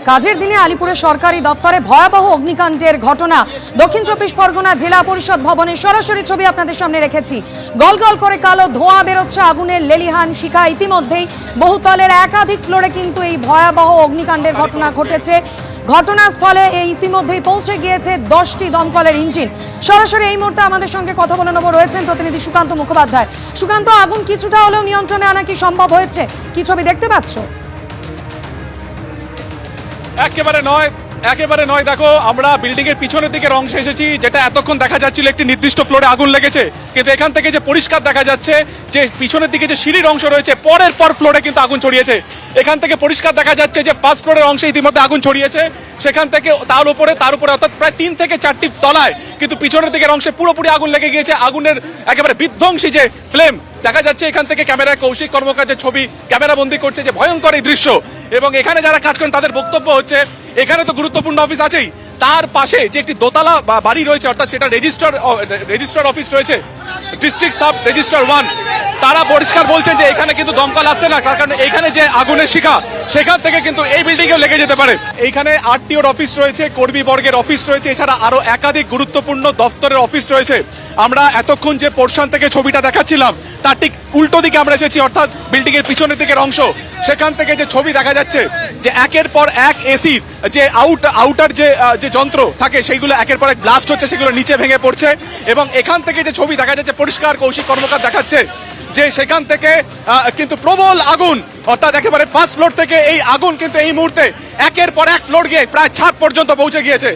কাজের দিনে আলিপুরের সরকারি দপ্তরে ভয়াবহ অগ্নিকাণ্ডের ঘটনা। দক্ষিণ চব্বিশ পরগনা জেলা পরিষদ ভবনের সরাসরি ছবি আপনাদের সামনে রেখেছি। গলগল করে কালো ধোঁয়া বেরোচ্ছে, আগুনের লেলিহান শিখা। ইতিমধ্যেই বহুতলের একাধিক ফ্লোরে কিন্তু এই ভয়াবহ অগ্নিকাণ্ডের ঘটনা ঘটেছে। ঘটনাস্থলে ইতিমধ্যেই পৌঁছে গিয়েছে 10টি দমকলের ইঞ্জিন। সরাসরি এই মুহূর্তে আমাদের সঙ্গে কথা বলে নেব, রয়েছেন প্রতিনিধি সুকান্ত মুখোপাধ্যায়। সুকান্ত, আগুন কিছুটা হলেও নিয়ন্ত্রণে আনা কি সম্ভব হয়েছে? কি ছবি দেখতে পাচ্ছ? একেবারে নয়। দেখো, আমরা বিল্ডিং এর পিছনের দিকের অংশে এসেছি, যেটা এতক্ষণ দেখা যাচ্ছিল একটি নির্দিষ্ট ফ্লোরে আগুন লেগেছে, কিন্তু এখান থেকে যে পরিষ্কার দেখা যাচ্ছে যে পিছনের দিকে যে সিঁড়ির অংশ রয়েছে পরের পর ফ্লোরে কিন্তু আগুন ছড়িয়েছে। এখান থেকে পরিষ্কার দেখা যাচ্ছে যে ফার্স্ট ফ্লোরের অংশে ইতিমধ্যে আগুন ছড়িয়েছে, সেখান থেকে তার উপরে অর্থাৎ প্রায় 3 থেকে 4টি তলায় কিন্তু পিছনের দিকের অংশে পুরোপুরি আগুন লেগে গিয়েছে। আগুনের একেবারে বিধ্বংসী যে ফ্লেম দেখা যাচ্ছে এখান থেকে। ক্যামেরায় কৌশিক কর্মকার যে ছবি ক্যামেরা বন্দি করছে, যে ভয়ঙ্কর এই দৃশ্য। এবং এখানে যারা কাজ করেন তাদের বক্তব্য হচ্ছে, এখানে তো গুরুত্বপূর্ণ অফিস আছেই, তার পাশে যে একটি দোতলা বাড়ি রয়েছে, অর্থাৎ সেটা রেজিস্ট্রার অফিস রয়েছে, ডিস্ট্রিক্ট সাব রেজিস্ট্রার 1, তারা পরিষ্কার বলছে যে এখানে কিন্তু দমকল আসছে না, কারণ এখানে যে আগুনের শিখা সেখান থেকে কিন্তু এই বিল্ডিংয়েও লেগে যেতে পারে। এইখানে আরটিওর অফিস রয়েছে, কর্মী বর্গের অফিস রয়েছে, এছাড়া আরো একাধিক গুরুত্বপূর্ণ দফতরের অফিস রয়েছে। আমরা এতক্ষণ যে পোর্শন থেকে ছবিটা দেখাচ্ছিলাম তার ঠিক উল্টো দিকে আমরা এসেছি, অর্থাৎ বিল্ডিং এর পিছনের দিকের অংশ। সেখান থেকে যে ছবি দেখা যাচ্ছে যে একের পর এক এসির যে আউটার যে যন্ত্র থাকে সেইগুলো একের পর এক ব্লাস্ট হচ্ছে, সেগুলো নিচে ভেঙে পড়ছে। এবং এখান থেকে যে ছবি দেখা যাচ্ছে পরিষ্কার কৌশিক কর্মকার দেখাচ্ছে যে সেখান থেকে কিন্তু প্রবল আগুন, অর্থাৎ একেবারে ফার্স্ট ফ্লোর থেকে এই আগুন কিন্তু এই মুহূর্তে একের পর এক ফ্লোর গিয়ে প্রায় ছাদ পর্যন্ত পৌঁছে গিয়েছে।